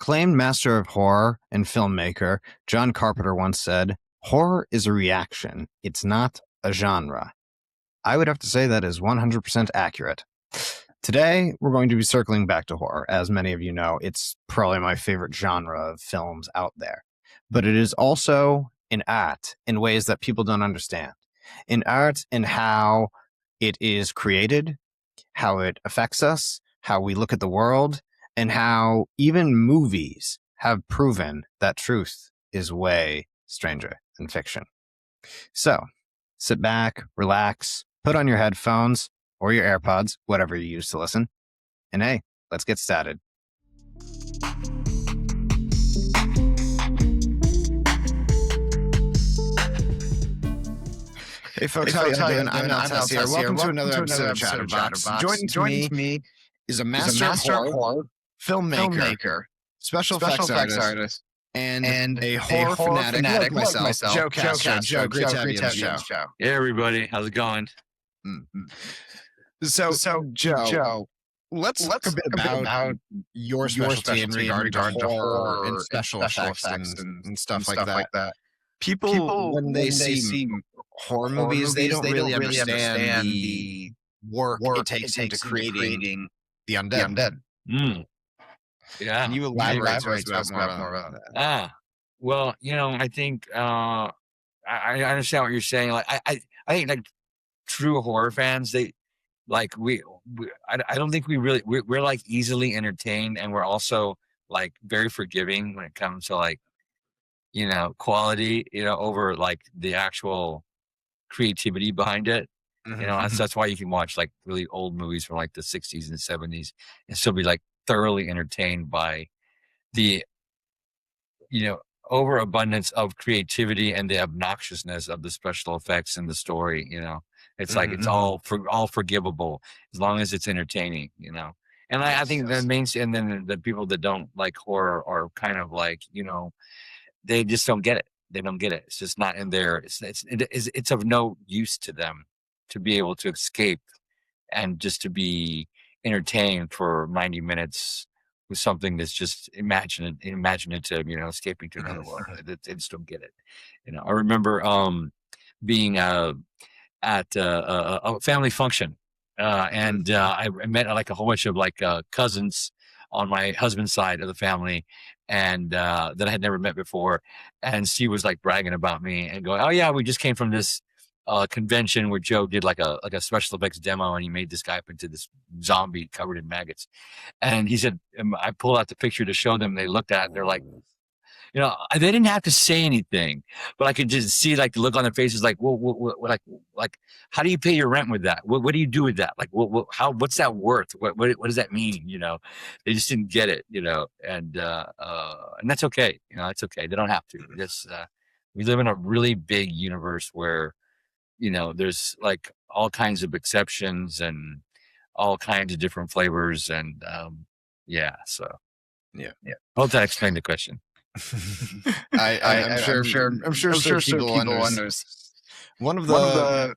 Acclaimed master of horror and filmmaker John Carpenter once said, "Horror is a reaction. It's not a genre." I would have to say that is 100% accurate. Today, we're going to be circling back to horror. As many of you know, it's probably my favorite genre of films out there. But it is also an art in ways that people don't understand. An art in how it is created, how it affects us, how we look at the world, and how even movies have proven that truth is way stranger than fiction. So, sit back, relax, put on your headphones or your AirPods, whatever you use to listen, and hey, let's get started. Hey folks, how you doing? I'm Naltas here. Welcome to another episode of Chatterbox. Joining me is a master of horror, filmmaker, special effects artist, and a horror fanatic like myself, Joe Castro. Joe, great to have you on the show. Hey everybody, how's it going? So Joe, let's talk a bit about your specialty in regard to horror and special effects and stuff like that. People when they see horror movies, they don't really understand the work it takes into creating the undead. Yeah. Can you elaborate more about that? Well, I think I understand what you're saying. Like I think like true horror fans, I don't think we're like easily entertained, and we're also like very forgiving when it comes to like quality, over like the actual creativity behind it. That's why you can watch like really old movies from like the 60s and 70s and still be like thoroughly entertained by the overabundance of creativity and the obnoxiousness of the special effects and the story. It's like it's all forgivable as long as it's entertaining. And I think the and then the people that don't like horror are kind of like they just don't get it. They don't get it. It's just not in there. It's of no use to them to be able to escape and just to be entertained for 90 minutes with something that's just imaginative, escaping to another world. They just don't get it. I remember being at a family function, and I met like a whole bunch of like cousins on my husband's side of the family, and that I had never met before. And she was like bragging about me and going, "Oh yeah, we just came from this convention where Joe did like a special effects demo, and he made this guy up into this zombie covered in maggots." And he said, I pulled out the picture to show them. They looked at it, they're like, they didn't have to say anything, but I could just see like the look on their faces, like, what, like, how do you pay your rent with that? What do you do with that? Like, what's that worth? What does that mean? They just didn't get it, and that's okay. It's okay. They don't have to. Just, we live in a really big universe where, there's like all kinds of exceptions and all kinds of different flavors. And, so. Yeah. Hope that explained the question. I'm sure people understand. One of the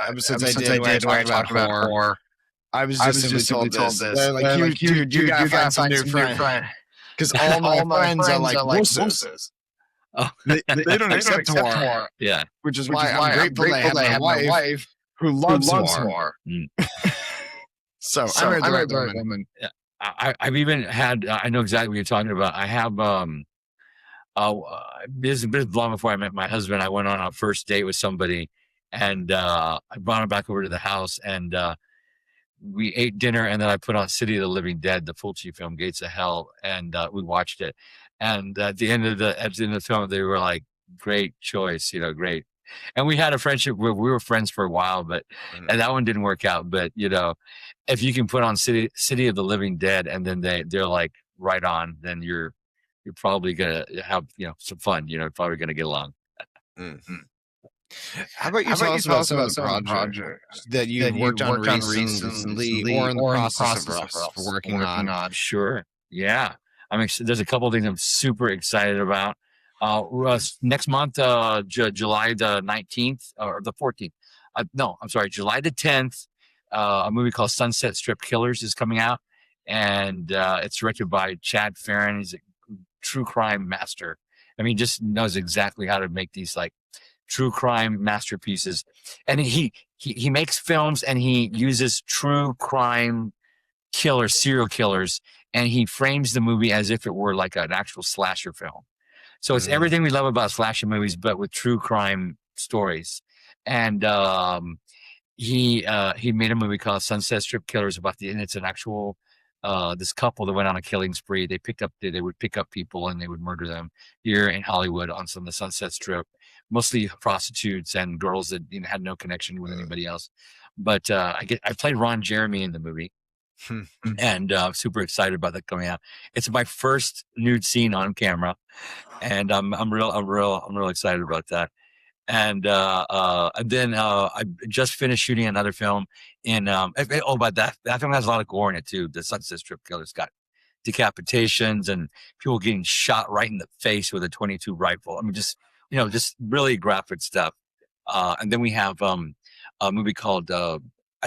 episodes I did where I talked about horror, I was just simply told this. Like, you gotta find some new friend. Because all my friends are like wusses. They don't accept horror. Yeah. Which is why I'm grateful I have my wife who loves horror. So I'm a right woman. Yeah. I've even had, I know exactly what you're talking about. I have, this is long before I met my husband. I went on a first date with somebody, and I brought him back over to the house, and we ate dinner, and then I put on City of the Living Dead, the Fulci film, Gates of Hell, and we watched it. And at the end of the film, they were like, "Great choice, great." And we had a friendship where we were friends for a while, but and that one didn't work out. But if you can put on City of the Living Dead, and then they're like right on, then you're probably gonna have some fun. You're probably gonna get along. How about you tell us about some of the projects that you worked on recently or in the process of working on? Sure. Yeah. There's a couple of things I'm super excited about. Next month, July the 19th or the 14th. No, I'm sorry, July the 10th. A movie called Sunset Strip Killers is coming out, and it's directed by Chad Farron. He's a true crime master. I mean, just knows exactly how to make these like true crime masterpieces. And he makes films and he uses true crime serial killers, and he frames the movie as if it were like an actual slasher film. So it's everything we love about slasher movies, but with true crime stories. And he made a movie called Sunset Strip Killers and it's an actual this couple that went on a killing spree. They would pick up people and they would murder them here in Hollywood on the Sunset Strip, mostly prostitutes and girls that had no connection with anybody else. But I played Ron Jeremy in the movie. And super excited about that coming out. It's my first nude scene on camera, and I'm real excited about that. And then I just finished shooting another film but that film has a lot of gore in it too. The Sunset Strip Killers got decapitations and people getting shot right in the face with a .22 rifle. I mean, just really graphic stuff. And then we have a movie called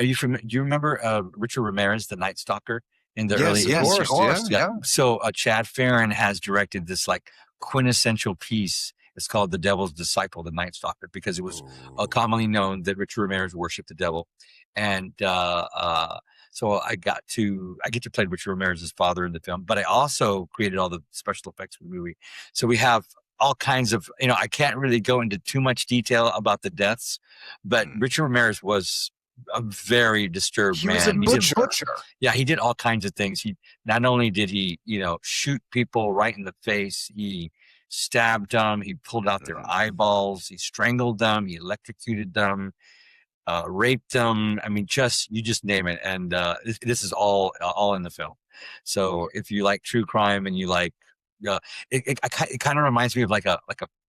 do you remember Richard Ramirez, The Night Stalker, in the early 80s? Of course, yeah. So Chad Farron has directed this like quintessential piece. It's called The Devil's Disciple, The Night Stalker, because it was commonly known that Richard Ramirez worshipped the devil. And so I get to play Richard Ramirez's father in the film, but I also created all the special effects for the movie. So we have all kinds of, I can't really go into too much detail about the deaths, but Richard Ramirez was a very disturbed man. He was a butcher. Yeah, he did all kinds of things. He not only did he, shoot people right in the face, he stabbed them, he pulled out their eyeballs, he strangled them, he electrocuted them, raped them. I mean, you just name it. And this is all in the film. So if you like true crime and you like, it kind of reminds me of like a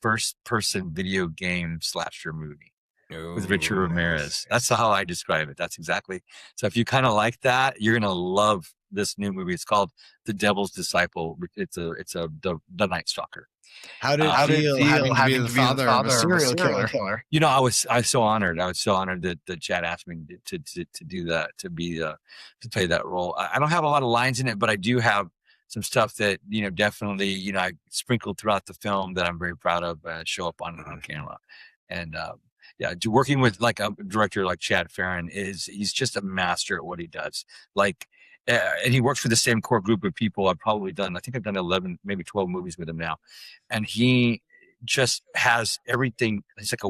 first person video game slasher movie with Richard Ramirez. That's how I describe it. That's exactly. So if you kind of like that, you're gonna love this new movie. It's called The Devil's Disciple. It's the Night Stalker. How did it feel having to be the father of a serial killer? I was so honored. I was so honored that Chad asked me to do that, to play that role. I don't have a lot of lines in it, but I do have some stuff that definitely I sprinkled throughout the film that I'm very proud of, show up on camera. And working with like a director like Chad Farron he's just a master at what he does. Like, and he works with the same core group of people. I think I've done 11, maybe 12 movies with him now. And he just has everything. It's like a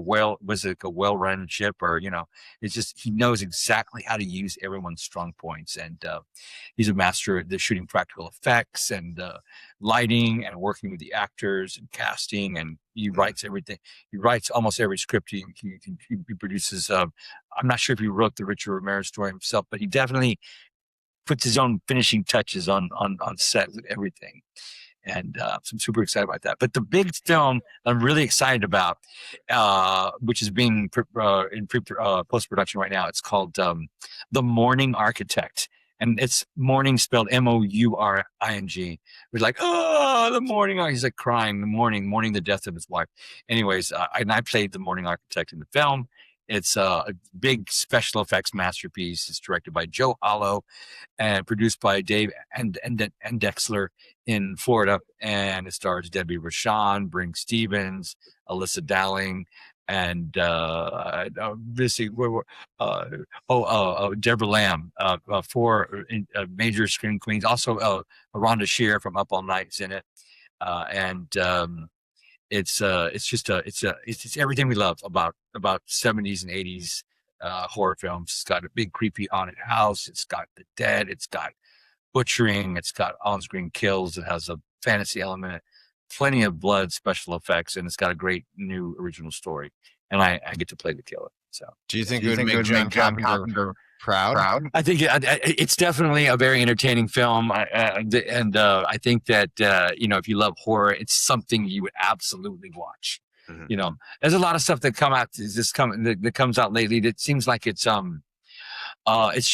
well-run ship, or, it's just, he knows exactly how to use everyone's strong points. And he's a master at the shooting practical effects and lighting and working with the actors and casting. And he writes everything. He writes almost every script he produces. I'm not sure if he wrote the Richard Ramirez story himself, but he definitely puts his own finishing touches on set with everything. And so I'm super excited about that. But the big film I'm really excited about, which is being in post-production right now, it's called The Mourning Architect. And it's mourning spelled Mouring. We're like, oh, the mourning. He's like crying, mourning the death of his wife. Anyways, I played the mourning architect in the film. It's a big special effects masterpiece. It's directed by Joe Hollow and produced by Dave and Dexler in Florida. And it stars Debbie Rochon, Bring Stevens, Alyssa Dowling, and Deborah Lamb, four major screen queens. Also, Rhonda Shear from Up All Night is in it, it's everything we love about 70s and 80s horror films. It's got a big creepy haunted house. It's got the dead. It's got butchering. It's got on-screen kills. It has a fantasy element, plenty of blood, special effects, and it's got a great new original story. And I get to play the killer. So, do you think it would make John Carpenter proud? I think it's definitely a very entertaining film, and I think that if you love horror, it's something you would absolutely watch. Mm-hmm. There's a lot of stuff that that comes out lately that seems like it's just what's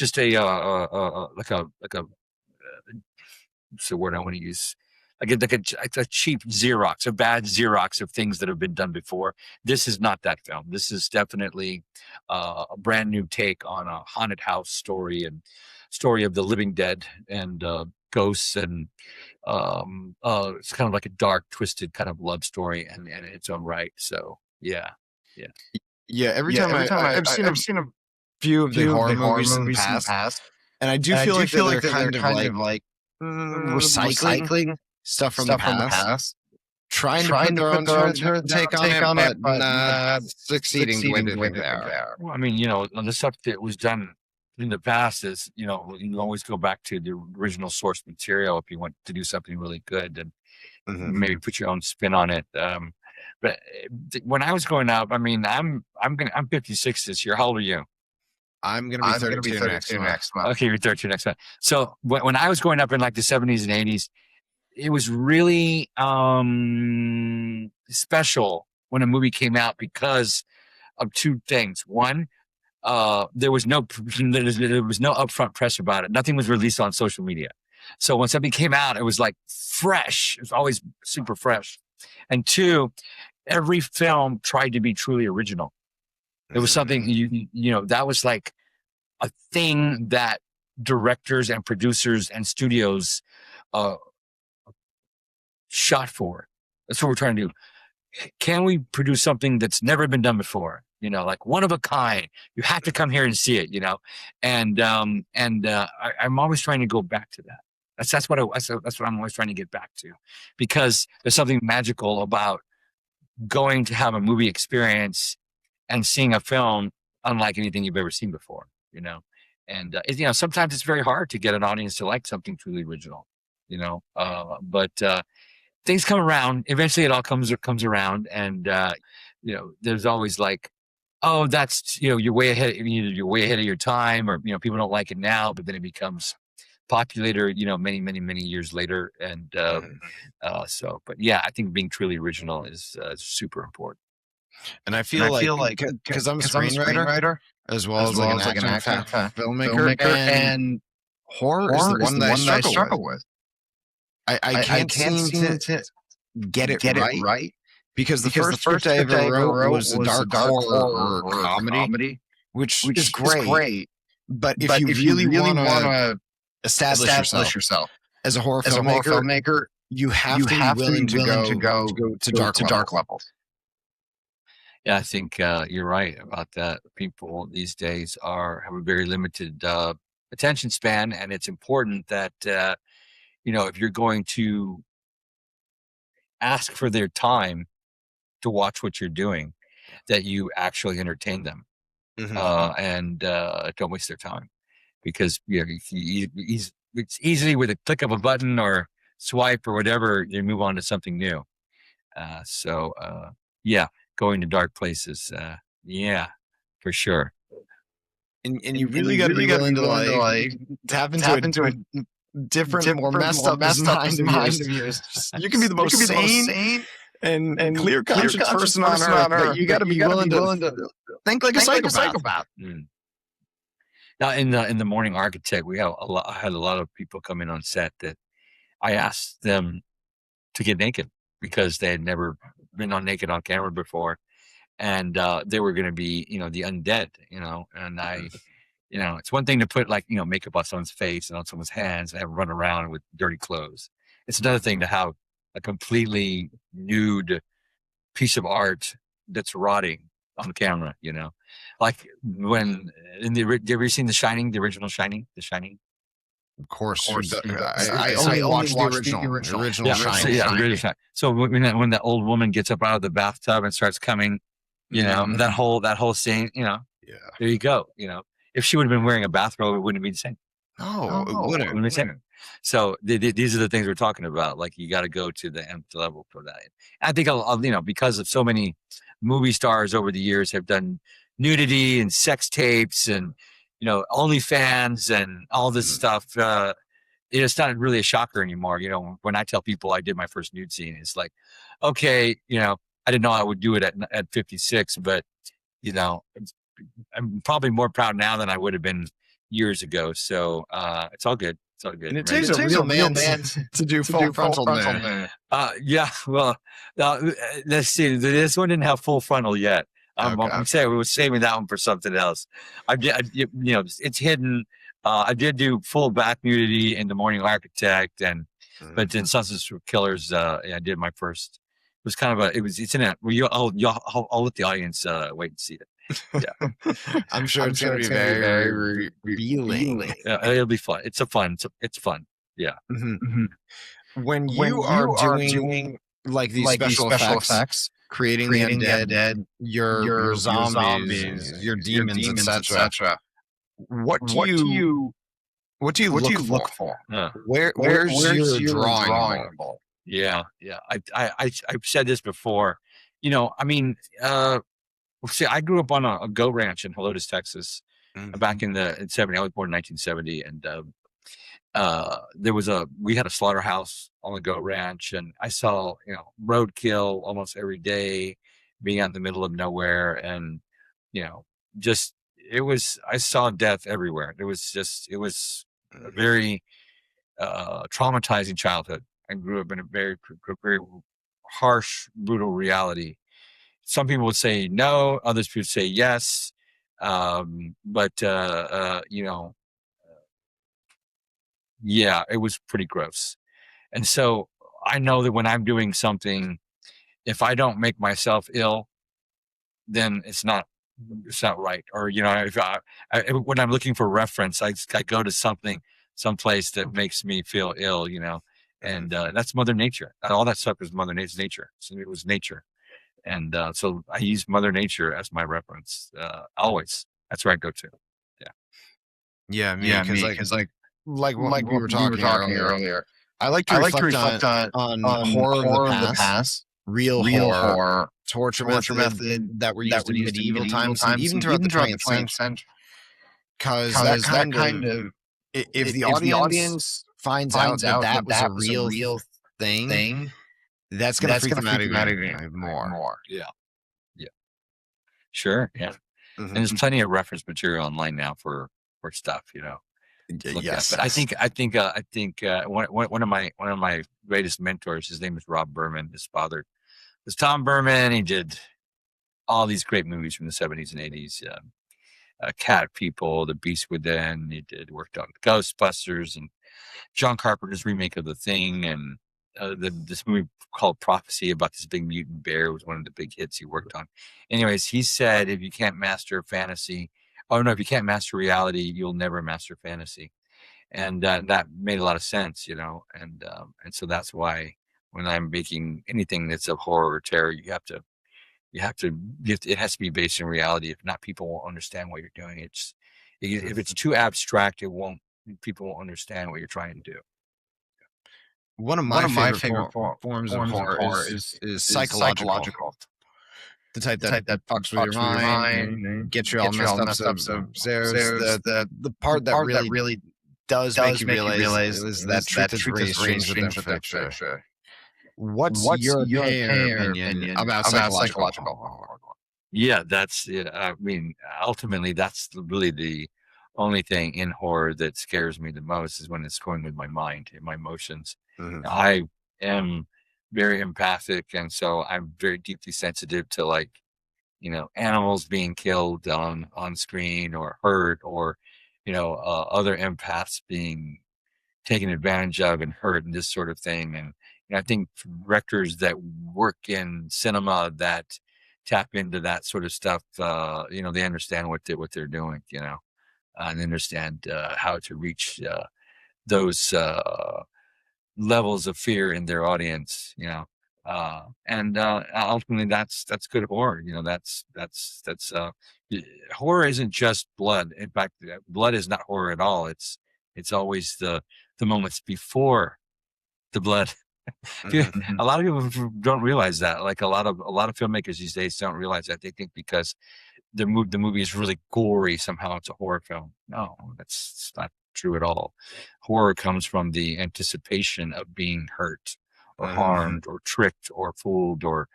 the word I want to use? Like a cheap Xerox, a bad Xerox of things that have been done before. This is not that film. This is definitely a brand new take on a haunted house story and story of the living dead and ghosts and it's kind of like a dark, twisted kind of love story, and in its own right. So yeah. Every time I've seen a few of the horror movies in the past, and I do feel like they're kind of like recycling stuff from the past, trying to put their own take on it, but not succeeding the way they think they are. Well, I mean, the stuff that was done in the past is, you can always go back to the original source material if you want to do something really good, and maybe put your own spin on it. But when I was growing up, I mean, I'm 56 this year. How old are you? I'm going to be 32 next month. Okay, you're 32 next month. So when I was growing up in like the 70s and 80s, it was really special when a movie came out because of two things. One, there was no upfront press about it. Nothing was released on social media. So when something came out, it was like fresh. It was always super fresh. And two, every film tried to be truly original. It was something that was like a thing that directors and producers and studios shot for. That's what we're trying to do. Can we produce something that's never been done before? Like one of a kind. You have to come here and see it. And I'm always trying to go back to that. That's what I'm always trying to get back to, because there's something magical about going to have a movie experience and seeing a film unlike anything you've ever seen before. And sometimes it's very hard to get an audience to like something truly original. But things come around. Eventually, it all comes around, and there's always like, oh, that's you're way ahead. You're way ahead of your time, or people don't like it now, but then it becomes popular, many years later. And but yeah, I think being truly original is super important. And I feel like because I'm a screenwriter as well as like an action filmmaker, and horror is the one that I struggle with. I can't seem to get it right. Because the first script I ever wrote was a dark horror or comedy, which is great. But if you really want to establish yourself as a horror filmmaker, you have to be willing to go to dark levels. Yeah, I think you're right about that. People these days have a very limited attention span, and it's important that if you're going to ask for their time to watch what you're doing, that you actually entertain them, and don't waste their time, because it's easily with a click of a button or swipe or whatever, you move on to something new. Going to dark places, for sure. And you really got to be willing to like tap into a different, more messed up mind of yours. You can be the most sane and clear conscience person on earth, but you got to be willing to think like a psychopath. Now, in the Morning Architect, I had a lot of people come in on set that I asked them to get naked because they had never been naked on camera before, and they were going to be, the undead, and I, it's one thing to put like, makeup on someone's face and on someone's hands and have run around with dirty clothes. It's another thing to have a completely nude piece of art that's rotting on camera, like when have you ever seen The Shining, the original Shining, The Shining? Of course. I only watched the original Shining. So when that old woman gets up out of the bathtub and starts coming, that whole scene, there you go. If she would have been wearing a bathrobe, it wouldn't be the same. No, it wouldn't. Be the same. So these are the things we're talking about. Like, you got to go to the nth level for that. I think because of so many movie stars over the years have done nudity and sex tapes and OnlyFans and all this stuff. It's not really a shocker anymore. When I tell people I did my first nude scene, it's like, okay, I didn't know I would do it at 56, but I'm probably more proud now than I would have been years ago. So it's all good. It's all good. And it takes a real man to do full frontal there. Yeah. Well, let's see. This one didn't have full frontal yet. I'm saying we were saving that one for something else. It's hidden. I did do full back nudity in The Morning Architect, and But then Sunset Strip Killers, I did my first. It was kind of it's in it. I'll let the audience wait and see it. Yeah, I'm sure it's gonna be very revealing. it'll be fun. It's fun. Yeah. When you are doing like these special effects, creating the undead, your zombies, your demons, etc. What do you look for? Where's your drawing ball? Yeah. I've said this before. I mean, see, I grew up on a goat ranch in Helotes, Texas, back in the 70s. I was born in 1970, and we had a slaughterhouse on the goat ranch, and I saw roadkill almost every day, being out in the middle of nowhere, and I saw death everywhere. It was a very traumatizing childhood. I grew up in a very harsh, brutal reality. Some people would say no, others would say yes, but yeah, it was pretty gross. And so I know that when I'm doing something, if I don't make myself ill, then it's not right. Or if when I'm looking for reference, I go to someplace that makes me feel ill, and that's Mother Nature. All that stuff is Mother Nature. So it was nature. And so I use Mother Nature as my reference always. That's where I go to. Yeah, because like we were talking earlier. I like to reflect on horror of the past, real horror, torture method that were used in medieval times, and even throughout the 20th century. Because that kind of, if the audience finds out that was a real thing, that's going to freak them out even more. Yeah. Sure. Yeah. And there's plenty of reference material online now for stuff, Yes. But I think one of my greatest mentors, his name is Rob Berman. His father was Tom Berman. He did all these great movies from the 70s and 80s. Cat People, The Beast Within. He worked on Ghostbusters and John Carpenter's remake of The Thing, and this movie called Prophecy about this big mutant bear was one of the big hits he worked on. Anyways, he said if you can't master fantasy, if you can't master reality, you'll never master fantasy. And that made a lot of sense, and so that's why when I'm making anything that's of horror or terror, it has to be based in reality. If not, people won't understand what you're doing. If it's too abstract, people won't understand what you're trying to do. One of my favorite forms of horror is psychological. The type that fucks with your mind, gets you all messed up. So there's the part that really does make you realize is that truth is really strange with that picture. What's your opinion about psychological horror? Yeah, I mean, ultimately, that's really the only thing in horror that scares me the most is when it's going with my mind and my emotions. I am very empathic, and so I'm very deeply sensitive to animals being killed on screen or hurt, or other empaths being taken advantage of and hurt, and this sort of thing. And I think directors that work in cinema that tap into that sort of stuff, they understand what they're doing, and understand how to reach those levels of fear in their audience, and ultimately that's good horror. That's horror isn't just blood. In fact, blood is not horror at all. It's always the moments before the blood. A lot of people don't realize that. Like a lot of filmmakers these days don't realize that. They think because the movie is really gory, somehow it's a horror film. No, that's not true at all. Horror comes from the anticipation of being hurt or harmed or tricked or fooled or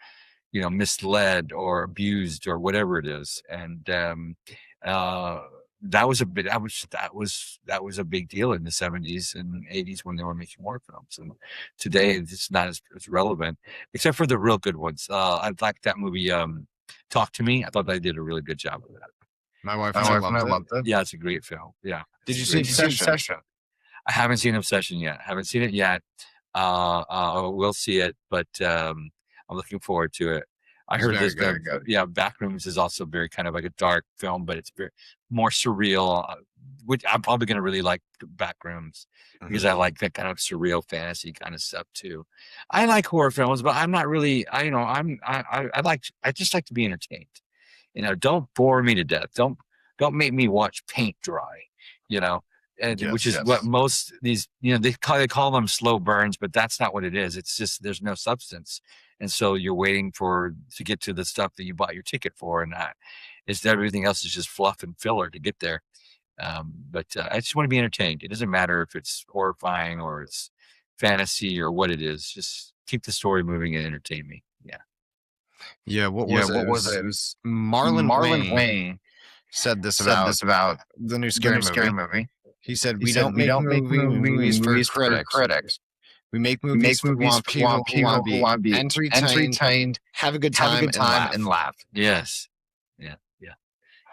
misled or abused or whatever it is. And that was a big deal in the 70s and 80s when they were making horror films. And today it's not as relevant, except for the real good ones. I liked that movie Talk to Me. I thought they did a really good job of that. My wife and I loved it. Yeah, it's a great film. Yeah. Did you see Obsession? I haven't seen Obsession yet. We'll see it, but I'm looking forward to it. I heard very this. Yeah, Backrooms is also very kind of like a dark film, but it's very more surreal. Which I'm probably going to really like Backrooms because I like that kind of surreal fantasy kind of stuff too. I like horror films, but I'm not really. I just like to be entertained. Don't bore me to death. Don't make me watch paint dry. Which is what most these, they call them slow burns, but that's not what it is. It's just there's no substance, and so you're waiting to get to the stuff that you bought your ticket for, and everything else is just fluff and filler to get there. But I just want to be entertained. It doesn't matter if it's horrifying or it's fantasy or what it is. Just keep the story moving and entertain me. Yeah. What was it? It was Marlon Wayne said this about the new scary movie. He said, we don't make movies for critics. We make movies for people who want to be entertained, have a good time, and laugh. Yes. Yeah.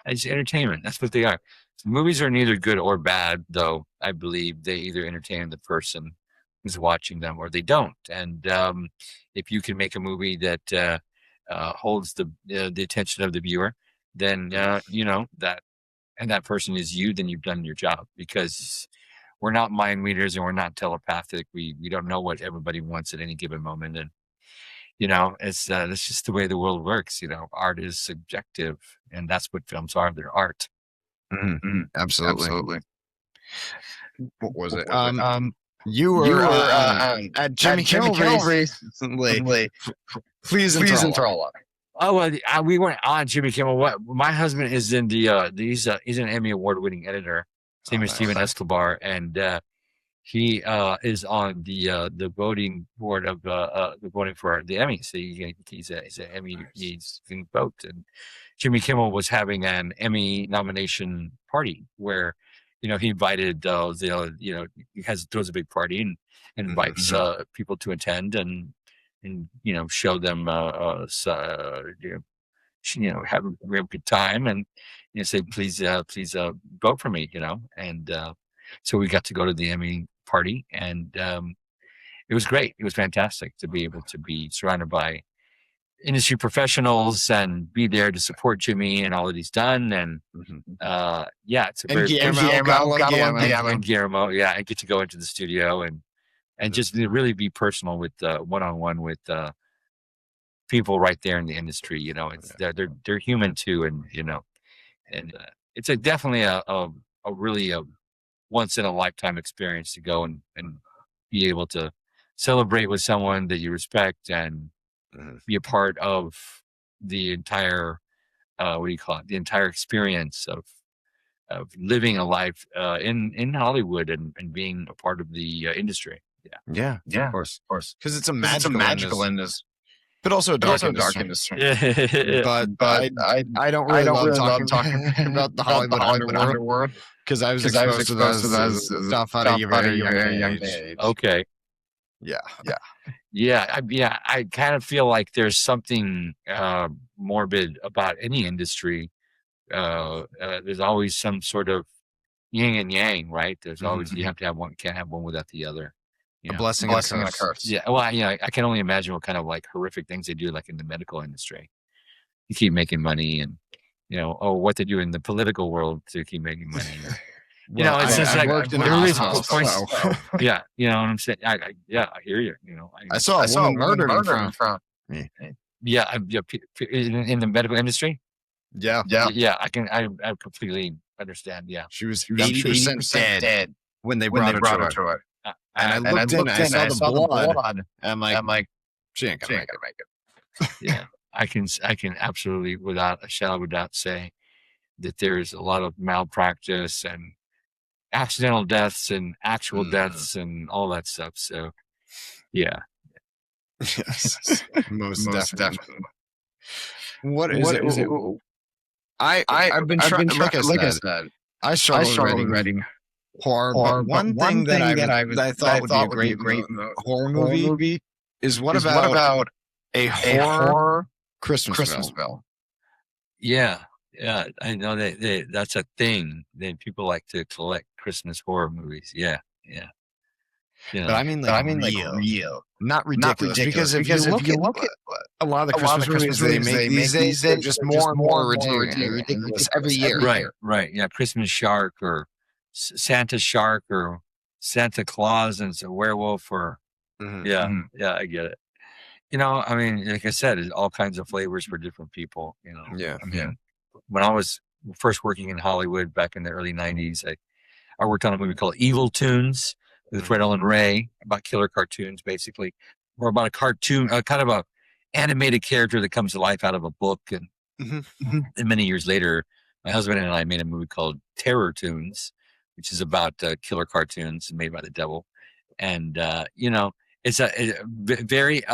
It's entertainment. That's what they are. Movies are neither good or bad, though. I believe they either entertain the person who's watching them or they don't. And if you can make a movie that holds the attention of the viewer, then that, and that person is you, then you've done your job, because we're not mind readers and we're not telepathic. We don't know what everybody wants at any given moment, and it's that's just the way the world works. Art is subjective, and that's what films are. They're art. Absolutely. What was it? You were at Jimmy Kimmel recently. Please enthrall us. Oh, well, we weren't on Jimmy Kimmel. My husband is in the he's an Emmy Award-winning editor. His name is Steven Escobar, and he is on the voting board of the voting for the Emmys. So he's an Emmy. He's can vote, and Jimmy Kimmel was having an Emmy nomination party where, he invited throws a big party and invites people to attend and show them have a real good time and say please vote for me, and so we got to go to the Emmy party, and it was great. It was fantastic to be able to be surrounded by industry professionals and be there to support Jimmy and all that he's done. And it's a very Guillermo. Yeah, I get to go into the studio and just really be personal with one-on-one with people right there in the industry. It's they're human too, and it's definitely a really once in a lifetime experience to go and be able to celebrate with someone that you respect and be a part of the entire the entire experience of living a life in Hollywood and being a part of the industry. Yeah, of course, because it's a magical industry, but also a dark industry. But I don't really love talking about the Hollywood underworld because I was exposed to those stuff at a very young age. Okay. Yeah. I kind of feel like there's something morbid about any industry. There's always some sort of yin and yang, right? There's always you have to have one, can't have one without the other. A blessing and a curse. Yeah, well, I can only imagine what kind of like horrific things they do, like in the medical industry. You keep making money, and what they do in the political world to keep making money. It's just like worked in hospitals. Yeah, you know what I'm saying. I hear you. I saw a woman murdered in front. Yeah, in the medical industry. Yeah. I completely understand. Yeah, she was 80% dead when they brought her to it. And I looked in, I saw the blood. And I'm like, she ain't gonna make it. Yeah, I can absolutely, without a shadow of a doubt, say that there's a lot of malpractice and accidental deaths and actual deaths and all that stuff. So, yeah. Yes, most definitely. What is it? I've been trying. Like I said, I struggled writing horror. But one thing that I thought would be a great horror movie is what about a horror Christmasville? Yeah, I know that's a thing. Then people like to collect Christmas horror movies. Yeah. You know, But I mean, like, real, not ridiculous. Because if you look at a lot of the Christmas movies they make these days, they're just more and more ridiculous every year. Right. Yeah, Christmas Shark or Santa Shark or Santa Claus and it's a werewolf or yeah, I get it. You know, I mean, like I said, it's all kinds of flavors for different people. You know, Yeah. I mean, when I was first working in Hollywood back in the early '90s, I worked on a movie called Evil Toons with Fred Ellen Ray about killer cartoons, basically, or about a cartoon, kind of a animated character that comes to life out of a book. And many years later, my husband and I made a movie called Terror Toons, which is about killer cartoons made by the devil. And you know, it's a very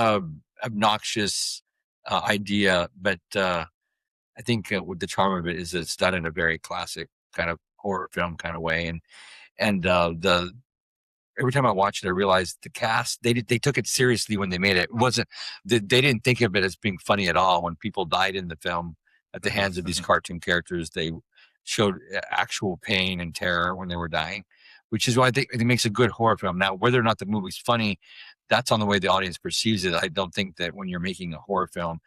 obnoxious idea, but I think what the charm of it is it's done in a very classic kind of horror film kind of way. And the every time I watch it, I realize the cast they took it seriously when they made it. It wasn't they didn't think of it as being funny at all. When people died in the film at the hands of these cartoon characters, they showed actual pain and terror when they were dying, which is why I think it makes a good horror film. Now, whether or not the movie's funny, that's on the way the audience perceives it. I don't think that when you're making a horror film,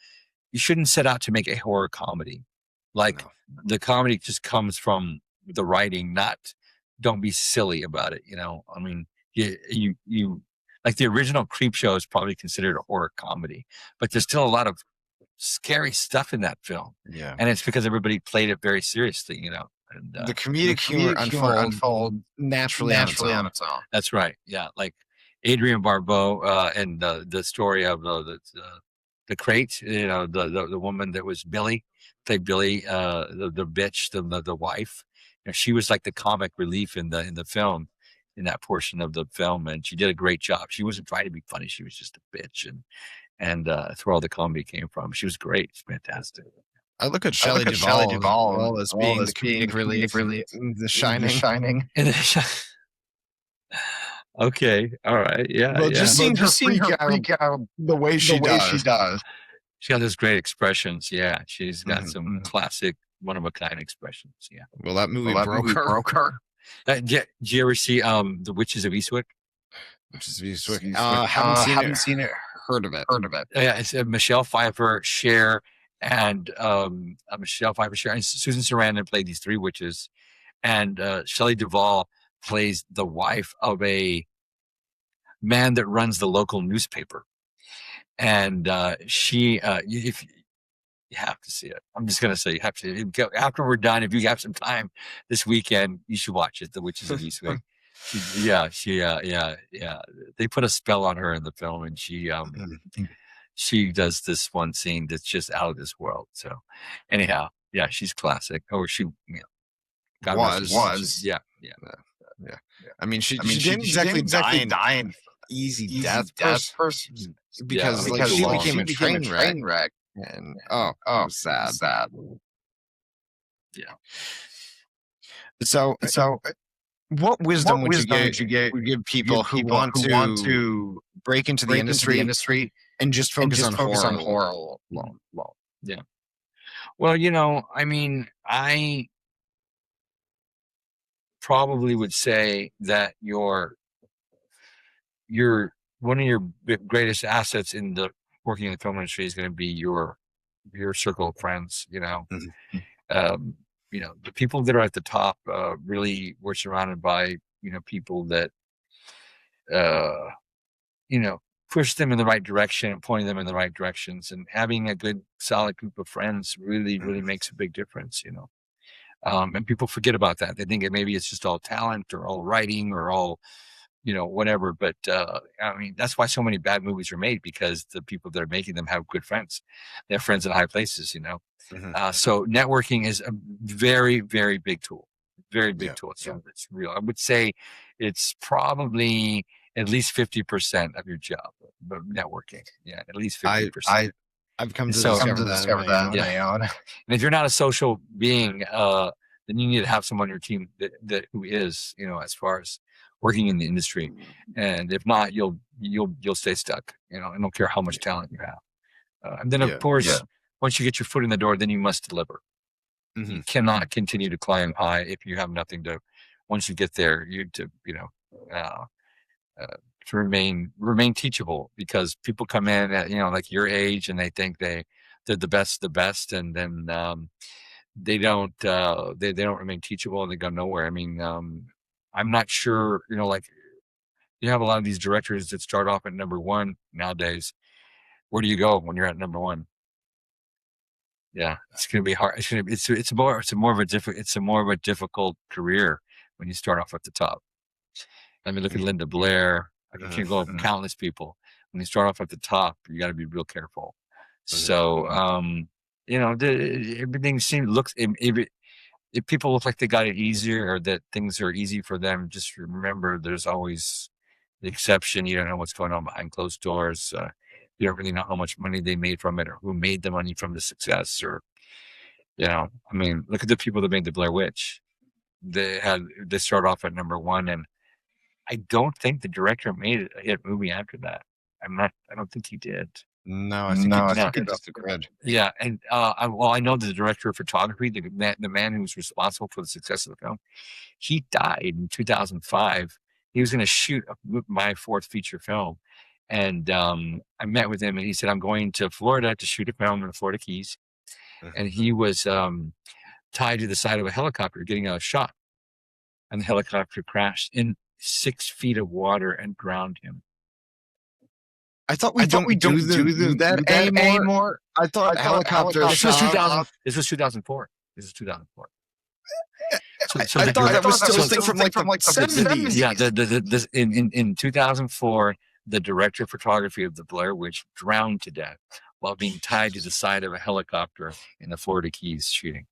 you shouldn't set out to make a horror comedy. Like the comedy just comes from the writing, not don't be silly about it. You know, I mean, you like the original Creepshow is probably considered a horror comedy, but there's still a lot of scary stuff in that film. Yeah. And it's because everybody played it very seriously, you know. And the comedic humor unfold naturally on its own. That's right. Yeah. Like Adrienne Barbeau and the story of the crate, you know, the woman that was Billy, played Billy, the bitch, the wife. You know, she was like the comic relief in the film, in that portion of the film, and she did a great job. She wasn't trying to be funny; she was just a bitch, and that's where all the comedy came from. She was great; it's fantastic. I look at Shelley Duvall as being the comedic relief in The Shining. Okay, all right, yeah. Well, just seeing her freak out the way she does. She got those great expressions. Yeah, she's got some classic, one-of-a-kind expressions. Yeah. Well, that movie broke her. Did you ever see The Witches of Eastwick? Haven't seen it. Heard of it. Yeah, it's Michelle Pfeiffer, Cher, and Susan Sarandon played these three witches, and Shelley Duvall plays the wife of a man that runs the local newspaper, and if you have to see it. I'm just gonna say you have to. After we're done, if you have some time this weekend, you should watch it. The Witches of Eastwick. Yeah. They put a spell on her in the film, and she does this one scene that's just out of this world. So, anyhow, yeah, she's classic. Or she, was. Yeah. I mean, she didn't exactly die an easy death person because she became a train wreck. And sad. Yeah. So what wisdom would you give people who want to break into the industry and just focus on horror alone? Yeah. Well, you know, I mean, I probably would say that your one of your greatest assets in the working in the film industry is going to be your circle of friends. You know, you know, the people that are at the top really were surrounded by people that push them in the right direction and pointing them in the right directions, and having a good solid group of friends really makes a big difference. You know. And people forget about that. They think maybe it's just all talent or all writing or all, whatever. But I mean, that's why so many bad movies are made, because the people that are making them have good friends. They have friends in high places, So networking is a very, very big tool. Very big tool. So it's real. I would say it's probably at least 50% of your job, but networking. Yeah, at least 50%. I've come to discover that on my own. And if you're not a social being, then you need to have someone on your team that who is, as far as working in the industry. And if not, you'll stay stuck. I don't care how much talent you have. And then of course, once you get your foot in the door, then you must deliver. Mm-hmm. You cannot continue to climb high if you have nothing to. Once you get there, to remain teachable, because people come in at, like your age, and they think they're the best, and then they don't they don't remain teachable, and they go nowhere. I mean, I'm not sure, like, you have a lot of these directors that start off at number one nowadays. Where do you go when you're at number one? Yeah, it's gonna be hard. It's more of a difficult career when you start off at the top. I mean, look at Linda Blair. I can go over countless people. When you start off at the top, you got to be real careful. So, everything looks. If people look like they got it easier, or that things are easy for them, just remember there's always the exception. You don't know what's going on behind closed doors. You don't really know how much money they made from it, or who made the money from the success, or, I mean, look at the people that made the Blair Witch. They started off at number one, and I don't think the director made a hit movie after that. I don't think he did. No, I think he took it off the grid. Yeah, and I know the director of photography, the man who was responsible for the success of the film, he died in 2005. He was going to shoot my fourth feature film, and I met with him, and he said, "I'm going to Florida to shoot a film in the Florida Keys," and he was tied to the side of a helicopter getting a shot, and the helicopter crashed in 6 feet of water and drowned him. I thought we don't do that anymore. I thought helicopters. This was 2004. This is 2004. So I thought that was still a thing from like the 70s. Yeah, in 2004, the director of photography of the Blair Witch drowned to death while being tied to the side of a helicopter in the Florida Keys shooting.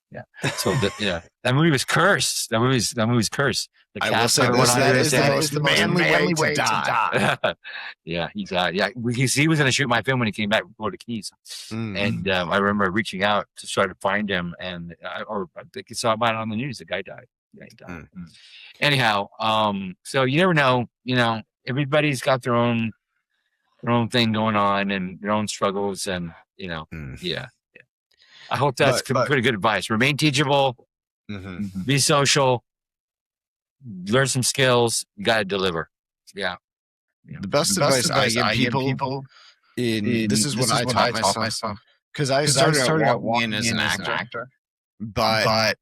Yeah. So that movie was cursed. That movie's cursed. The I will say that is the most manly way to die. Yeah, he died. Yeah, he was going to shoot my film when he came back from Florida Keys, and I remember reaching out to try to find him, and I think he saw about it on the news. The guy died. Yeah, he died. Anyhow, so you never know. Everybody's got their own thing going on, and their own struggles, and yeah. I hope that's pretty good advice. Remain teachable, be social, learn some skills. You got to deliver. Yeah. The best advice I give people, this is what I taught myself, because I started out walking in as an actor. But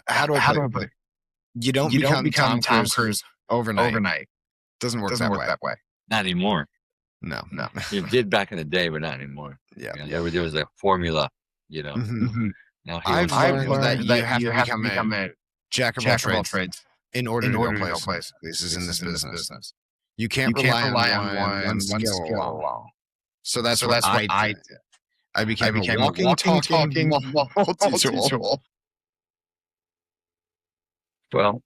how do I put it? You don't become Tom Cruise overnight. Doesn't work that way. Not anymore. No. It did back in the day, but not anymore. Yeah. There was a formula. Now I've learned that you have to become a jack of all trades in order to go places in this business. You can't rely on one skill alone. So that's what I did. I became a walking, talking multi-tool. Well,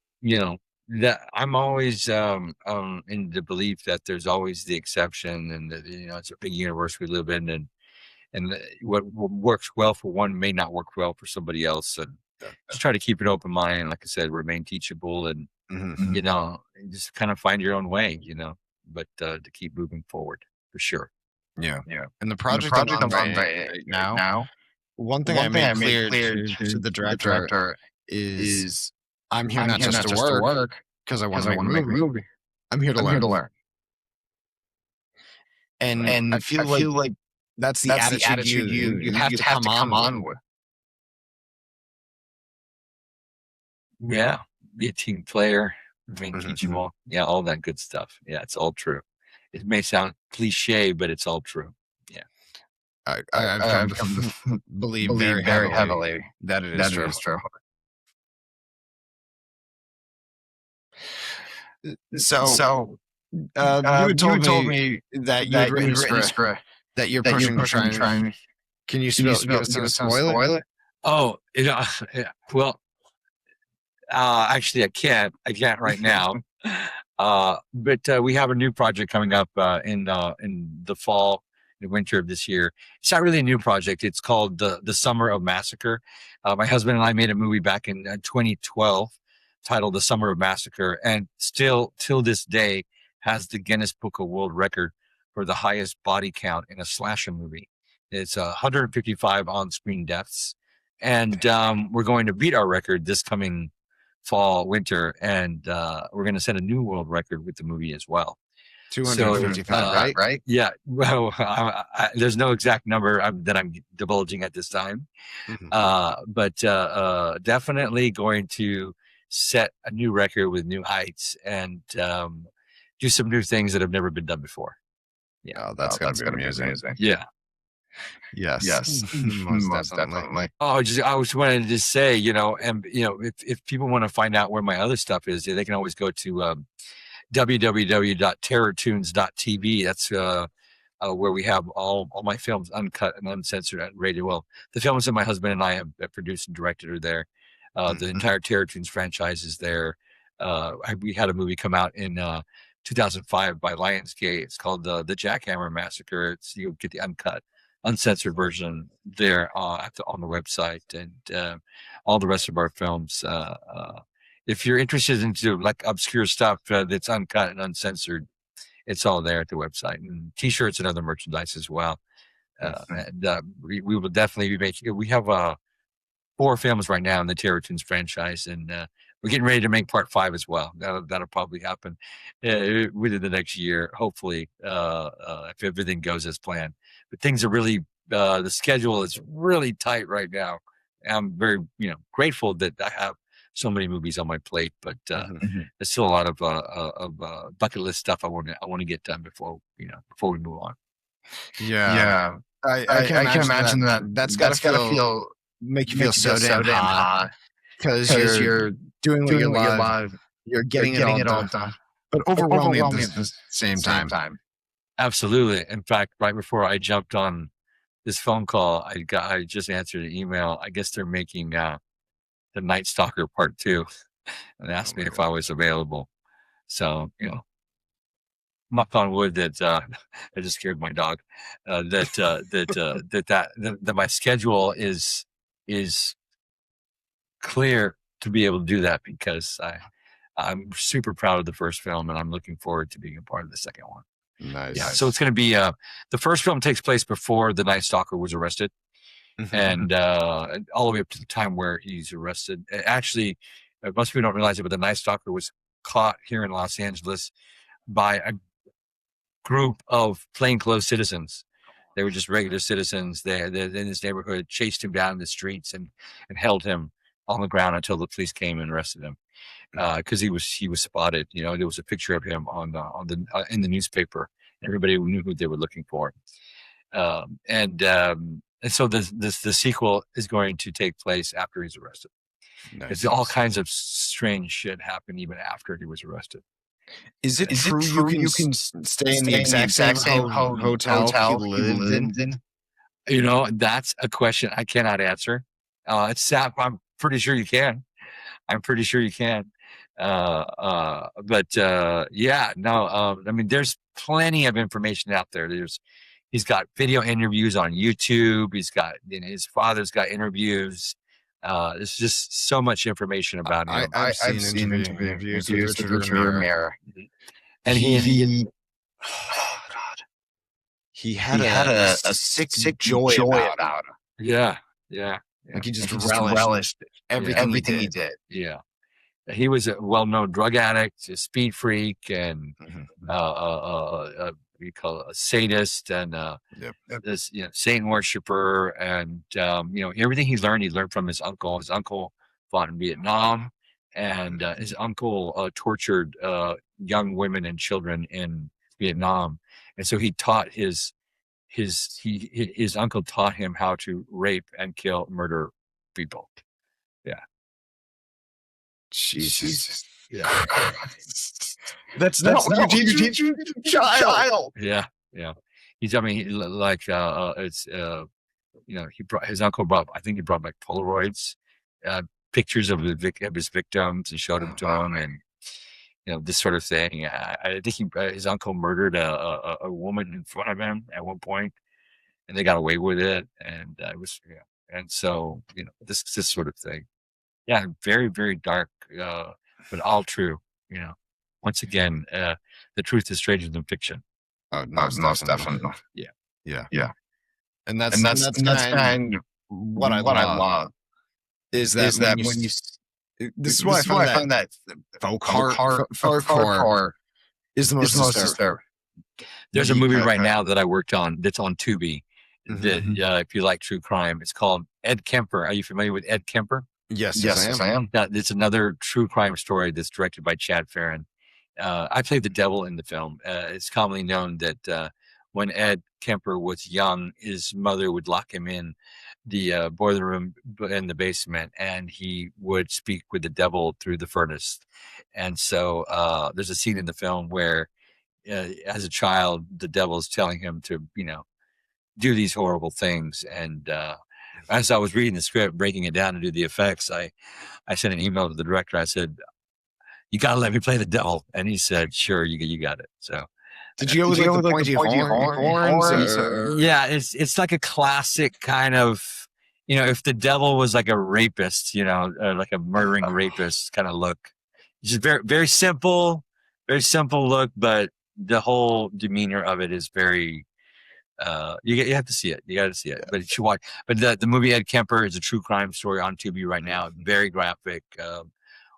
that I'm always in the belief that there's always the exception, and that it's a big universe we live in, and what works well for one may not work well for somebody else. And just try to keep an open mind. Like I said, remain teachable, and just kind of find your own way. But to keep moving forward for sure. Yeah. And the project I'm on right now, one thing I made clear to the director is I'm here not just to work because I want to make a movie. I'm here to learn. And I feel like that's the attitude you have to come on with. Yeah, be a team player, remain teachable. Yeah, all that good stuff. Yeah, it's all true. It may sound cliche, but it's all true. Yeah, I believe very heavily that it is true. So you told me that you'd written a script that you're pushing to try. Can you spoil it? Oh, well, actually, I can't right now. But we have a new project coming up in the fall, the winter of this year. It's not really a new project. It's called the Summer of Massacre. My husband and I made a movie back in 2012 titled The Summer of Massacre, and still till this day has the Guinness Book of World Record for the highest body count in a slasher movie. It's 155 on-screen deaths, and we're going to beat our record this coming fall, winter, and we're going to set a new world record with the movie as well. 255, right? Yeah. Well, there's no exact number that I'm divulging at this time. But definitely going to set a new record with new heights and do some new things that have never been done before. Yeah, that's gonna be amazing. Yeah. Yes. Most definitely. Oh, I was wanted to say, and if people want to find out where my other stuff is, they can always go to www.terrortunes.tv. That's where we have all my films uncut and uncensored and rated. Well, the films that my husband and I have produced and directed are there. The entire Terror Tunes franchise is there. We had a movie come out in 2005 by Lionsgate. It's called The Jackhammer Massacre. You'll get the uncut, uncensored version there on the website, and all the rest of our films. If you're interested into like obscure stuff that's uncut and uncensored, it's all there at the website, and T-shirts and other merchandise as well. And we will definitely be making. We have 4 films right now in the Terror Tunes franchise, and we're getting ready to make part 5 as well. That'll probably happen within the next year, hopefully, if everything goes as planned. But things are really the schedule is really tight right now. I'm very grateful that I have so many movies on my plate, but there's still a lot of bucket list stuff I want to get done before we move on. Yeah. I can imagine that's gotta make you feel so damn hot because you're doing what you love, you're getting it all done, but overwhelming at the same time. Absolutely. In fact, right before I jumped on this phone call, I just answered an email. I guess they're making The Night Stalker Part 2 and asked me if I was available. So, knock on wood that I just scared my dog. That my schedule is clear to be able to do that, because I'm super proud of the first film, and I'm looking forward to being a part of the second one. Nice. Yeah. So it's going to be the first film takes place before the Night Stalker was arrested, and all the way up to the time where he's arrested. Actually, most people don't realize it, but the Night Stalker was caught here in Los Angeles by a group of plainclothes citizens. They were just regular citizens. They in this neighborhood, chased him down the streets and held him on the ground until the police came and arrested him, because he was spotted. There was a picture of him in the newspaper. Everybody knew who they were looking for, and so the sequel is going to take place after he's arrested. Nice. It's all kinds of strange shit happened even after he was arrested. Is it true you can stay in the exact same hotel he lived in? That's a question I cannot answer. It's sad. I'm pretty sure you can. But yeah, no. I mean, there's plenty of information out there. He's got video interviews on YouTube. He's got his father's got interviews. There's just so much information about him. I've seen interviews with Richard Ramirez, and he had a sick joy about him. Yeah. Like he just relished everything he did. Yeah. He was a well-known drug addict, a speed freak, and we call it a sadist, and this Satan worshiper, and everything he learned from his uncle. His uncle fought in Vietnam, and his uncle tortured young women and children in Vietnam, and so he taught his uncle taught him how to rape and murder people. Yeah. Jesus. Yeah. That's not what you teach your child. Yeah. He's, it's his uncle brought back Polaroids, pictures of his victims, and showed them to him, and this sort of thing. I think his uncle murdered a woman in front of him at one point, and they got away with it, and it was and so this sort of thing. Yeah, very, very dark, but all true. Once again, the truth is stranger than fiction. Oh, most definitely. Yeah. And that's kind of what I love is that when you. This is why I find that folk horror is the most disturbing. There's a movie right now that I worked on that's on Tubi. Mhm. That if you like true crime, it's called Ed Kemper. Are you familiar with Ed Kemper? Yes, I am. Yeah, it's another true crime story that's directed by Chad Farron. I played the devil in the film. It's commonly known that when Ed Kemper was young, his mother would lock him in the boiler room in the basement, and he would speak with the devil through the furnace. And so there's a scene in the film where, as a child, the devil's telling him to, do these horrible things. And as I was reading the script, breaking it down to do the effects, I sent an email to the director. I said, "You got to let me play the devil." And he said, "Sure, you got it." So did you go with like the pointy horns? yeah, it's like a classic kind of, if the devil was like a rapist, like a murdering rapist kind of look. It's just very, very simple look, but the whole demeanor of it is very, you have to see it. You got to see it. Yeah. But you should watch. But the movie Ed Kemper is a true crime story on Tubi right now. Very graphic.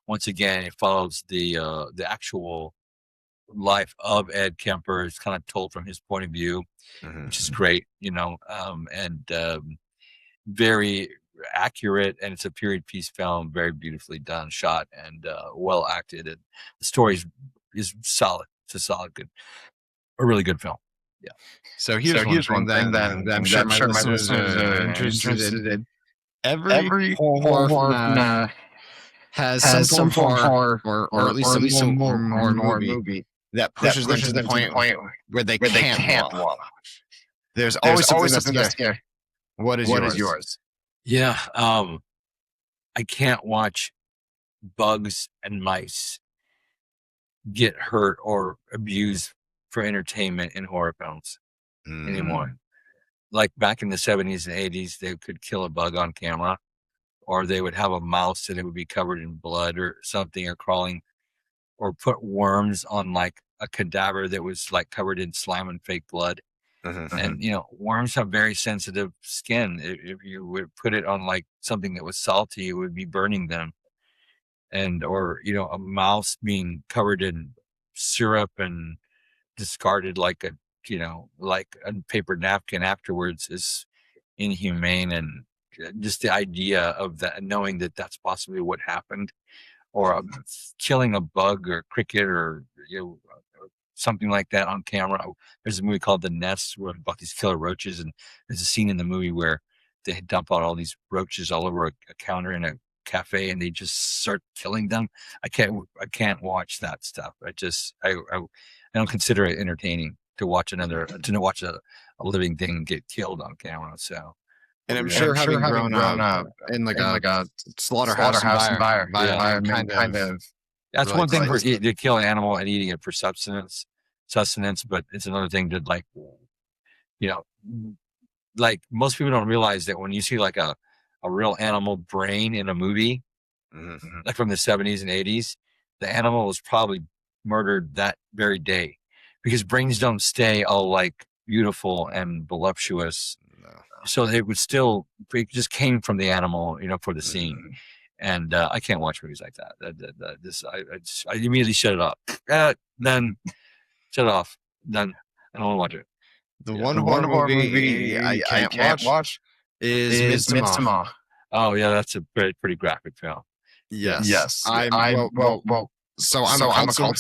Once again, it follows the actual life of Ed Kemper. It's kind of told from his point of view, which is great, and very accurate. And it's a period piece film, very beautifully done, shot, and well acted. And the story is solid. It's a really good film. Yeah. So here's one thing that I'm sure my listeners are interested in. Every horror film has some form of horror, or at least some more movie that pushes them to the point where they can't watch. There's always something that's going to scare. What is yours? Yeah. I can't watch bugs and mice get hurt or abused for entertainment in horror films anymore. Like back in the 70s and 80s, they could kill a bug on camera, or they would have a mouse and it would be covered in blood or something, or crawling, or put worms on like a cadaver that was like covered in slime and fake blood. And worms have very sensitive skin. If you would put it on like something that was salty, it would be burning them. Or a mouse being covered in syrup and discarded like a paper napkin afterwards is inhumane. And just the idea of that, knowing that that's possibly what happened, or killing a bug or cricket or something like that on camera. There's a movie called The Nest about these killer roaches, and there's a scene in the movie where they dump out all these roaches all over a counter in a cafe, and they just start killing them. I can't watch that stuff. I don't consider it entertaining to watch a living thing get killed on camera. So, and I'm sure having grown up in like a slaughterhouse environment, kind of. That's really one thing to kill an animal and eating it for sustenance, but it's another thing to like most people don't realize that when you see like a real animal brain in a movie, like from the 70s and 80s, the animal was probably murdered that very day, because brains don't stay all like beautiful and voluptuous. So it just came from the animal, for the scene. And I can't watch movies like that. I immediately shut it off. Then shut it off. Then I don't want to watch it. The one horror movie I can't watch is Midsommar. Oh yeah, that's a pretty graphic film. Yes. I'm a cult.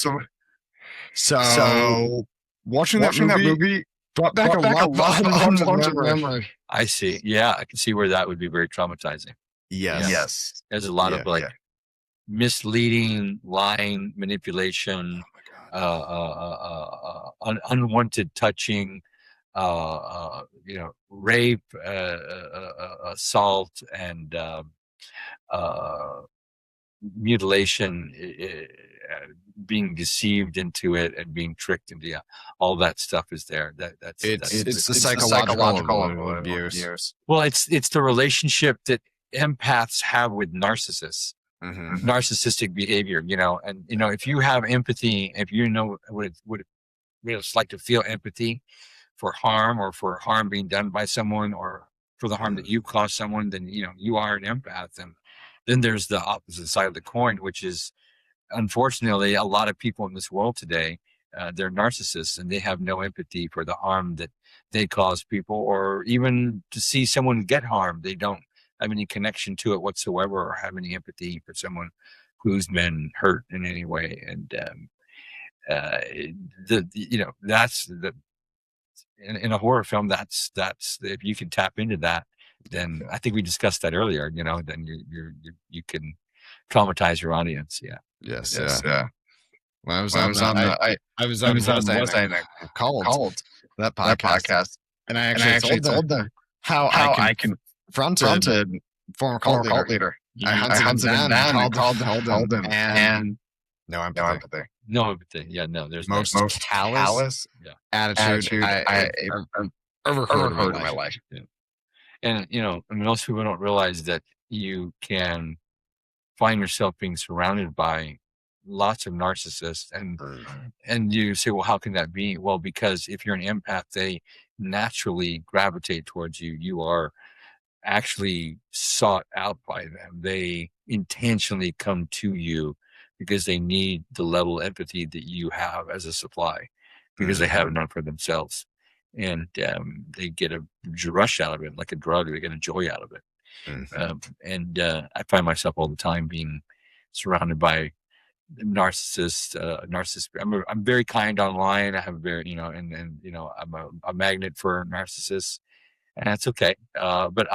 So watching that movie brought back a lot of memory. I see. Yeah, I can see where that would be very traumatizing. Yes. There's a lot of misleading, lying, manipulation, unwanted touching, rape, assault, and mutilation, being deceived into it and being tricked into all that stuff is there. That's the psychological abuse. Well, it's the relationship that empaths have with narcissists. Narcissistic behavior, and if you have empathy, if you know what it's like to feel empathy for harm, or for harm being done by someone, or for the harm that you caused someone, then you are an empath. And then there's the opposite side of the coin, which is, unfortunately, a lot of people in this world today they're narcissists and they have no empathy for the harm that they cause people, or even to see someone get harmed. They don't have any connection to it whatsoever, or have any empathy for someone who's been hurt in any way. And that's the in a horror film. That's if you can tap into that, then I think we discussed that earlier. Then you can traumatize your audience. Yeah. Yes. Yeah. When I was When on, I was on called that podcast, podcast, and I and actually told them how I confronted former cult leader. I hunted him down and called him, and no empathy. No empathy. Yeah, no. There's Most no callous attitude I ever heard in my life. Yeah. And most people don't realize that you can find yourself being surrounded by lots of narcissists, and you say, well, how can that be? Well, because if you're an empath, they naturally gravitate towards you. You are actually sought out by them. They intentionally come to you because they need the level of empathy that you have as a supply, because they have none for themselves. And they get a rush out of it, like a drug. They get a joy out of it. I find myself all the time being surrounded by narcissists. I'm very kind online. I have very, I'm a magnet for narcissists, and that's okay. But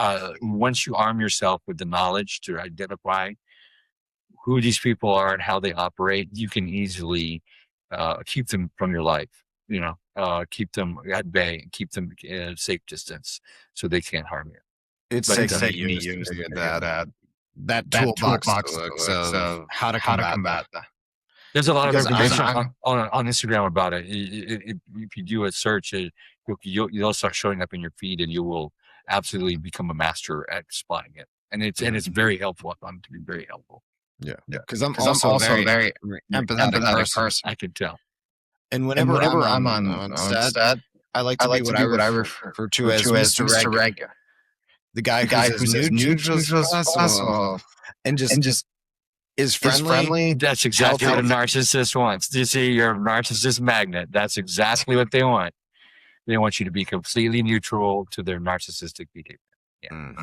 once you arm yourself with the knowledge to identify who these people are and how they operate, you can easily keep them from your life. Keep them at bay, keep them at a safe distance, so they can't harm you. It's taking me used that toolbox of how to combat that. There's a lot of information on Instagram about it. If you do a search, you'll start showing up in your feed, and you will absolutely become a master at spotting it. And it's very helpful. I find it to be very helpful. Yeah. Because I'm also a very empathetic person. I can tell. And whenever I'm on set, I like to be what I refer to as Mr. Reg. The guy who's as neutral as possible, and just is friendly. That's exactly what a narcissist wants. You see, you're a narcissist magnet. That's exactly what they want. They want you to be completely neutral to their narcissistic behavior. Yeah.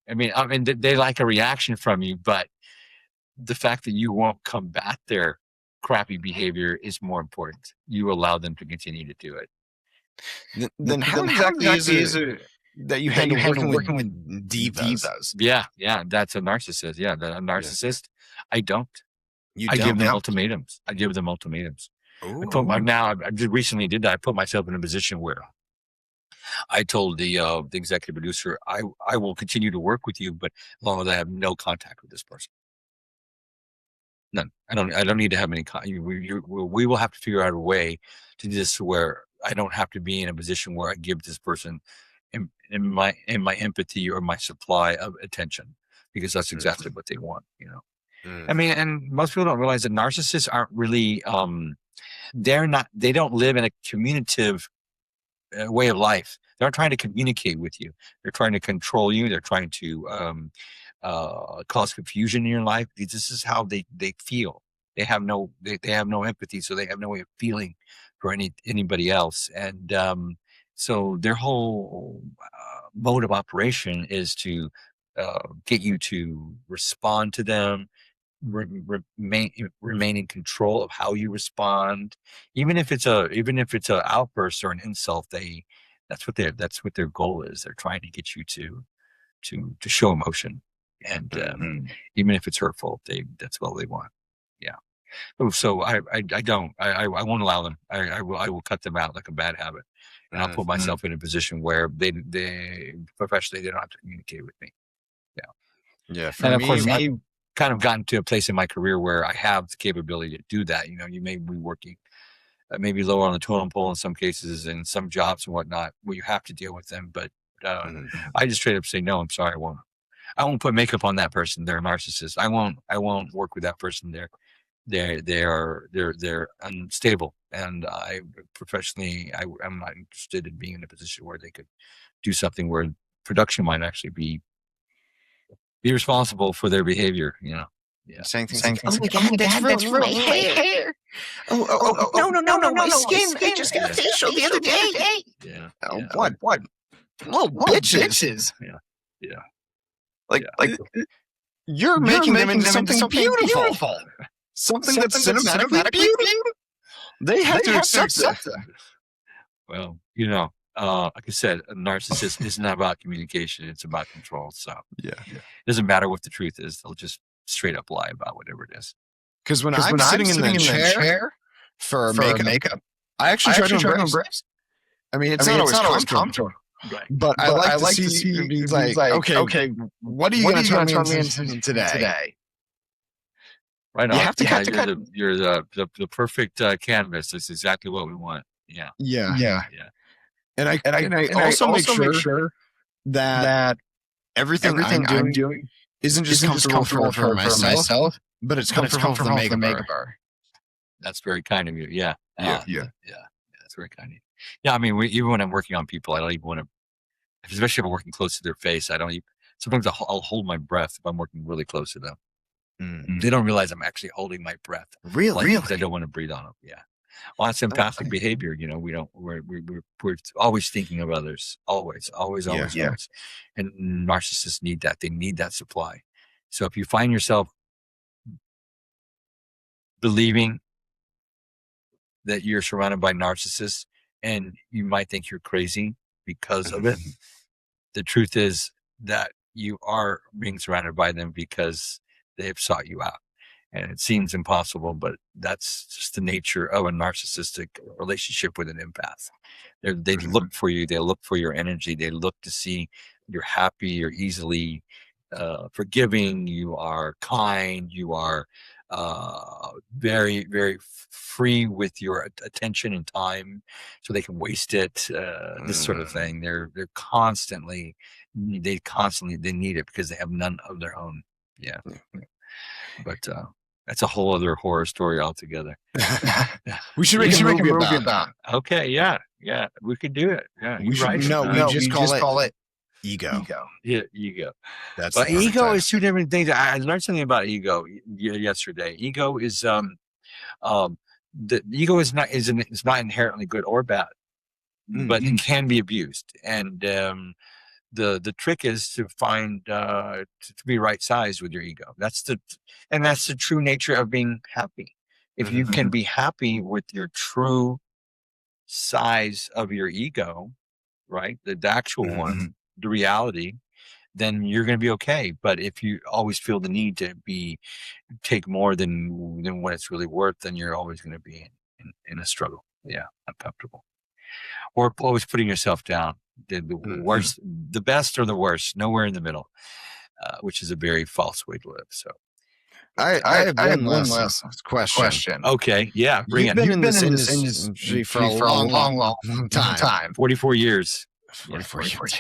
I mean, they like a reaction from you, but the fact that you won't combat their crappy behavior is more important. You allow them to continue to do it. Then how exactly is it that you handle working with divas? Yeah, that's a narcissist. Yeah, a narcissist. I don't. I give them ultimatums. I just recently did that. I put myself in a position where I told the executive producer, I will continue to work with you, but as long as I have no contact with this person. None. I don't need to have any we will have to figure out a way to do this where I don't have to be in a position where I give this person in my empathy or my supply of attention, because that's exactly what they want. I mean, and most people don't realize that narcissists aren't really they don't live in a communicative way of life. They're not trying to communicate with you. They're trying to control you. They're trying to cause confusion in your life. This is how they feel. They have no empathy, so they have no way of feeling for anybody else. And so their whole mode of operation is to get you to respond to them, remain in control of how you respond, even if it's a outburst or an insult. That's what their goal is. They're trying to get you to show emotion, and even if it's hurtful, that's all they want. Yeah. So I won't allow them. I will cut them out like a bad habit, and I'll put myself in a position where they professionally they don't have to communicate with me. Yeah. And of course, I've kind of gotten to a place in my career where I have the capability to do that. You may be working maybe lower on the totem pole in some cases, and some jobs and whatnot where you have to deal with them. But I just straight up say no. I'm sorry, I won't put makeup on that person. They're a narcissist. I won't work with that person. They're unstable, and I professionally I'm not interested in being in a position where they could do something where production might actually be responsible for their behavior. Yeah. Saying things Saying like, things like, "Oh my God, that's ruining my hair. Oh, no, my skin. I just got a facial the other day. Yeah. oh, yeah. what? Little bitches. Yeah. Like, Yeah. you're making them into something beautiful. Something that's cinematically beautiful. They have to accept that. Well, like I said, a narcissist isn't about communication; it's about control. So Yeah. it doesn't matter what the truth is; they'll just straight up lie about whatever it is. Because when I'm sitting in the chair for makeup, I actually try to embrace. I mean, it's not always comfortable. Right. But I like to see be like, okay, what are you going to turn me into today? Right You on. have to cut. You're the perfect canvas. That's exactly what we want. Yeah. Yeah. And I also make sure that everything I'm doing isn't just comfortable for myself, but it's comfortable for the makeup. That's very kind of you. Yeah. That's very kind of you. Yeah. I mean, even when I'm working on people, I don't even want to, especially if I'm working close to their face. Sometimes I'll hold my breath if I'm working really close to them. They don't realize I'm actually holding my breath. Really? Because I don't want to breathe on them. Yeah. Well, that's empathic behavior. We're always thinking of others. Always. And narcissists need that. They need that supply. So if you find yourself believing that you're surrounded by narcissists and you might think you're crazy because of it, the truth is that you are being surrounded by them because they have sought you out. And it seems impossible, but that's just the nature of a narcissistic relationship with an empath. They look for you. They look for your energy. They look to see you're happy, you're easily forgiving, you are kind, you are very, very free with your attention and time, so they can waste it. This sort of thing. They constantly need it because they have none of their own. Yeah. But that's a whole other horror story altogether. We should make a movie about. Okay, yeah, we could do it. Yeah, We should. No, we just call it ego. Yeah, ego. But ego is two different things. I learned something about ego yesterday. Ego is the ego is not inherently good or bad, but it can be abused. And the trick is to find to be right sized with your ego. That's the true nature of being happy. If you can be happy with your true size of your ego, right, the actual one, the reality, then you're going to be okay. But if you always feel the need to take more than what it's really worth, then you're always going to be in a struggle. Yeah, uncomfortable, or always putting yourself down. The worst, the best, or the worst, nowhere in the middle, which is a very false way to live. So, I have one last question. Okay, yeah, bring it. You've been in this industry for a long time. 44 years. 44 years.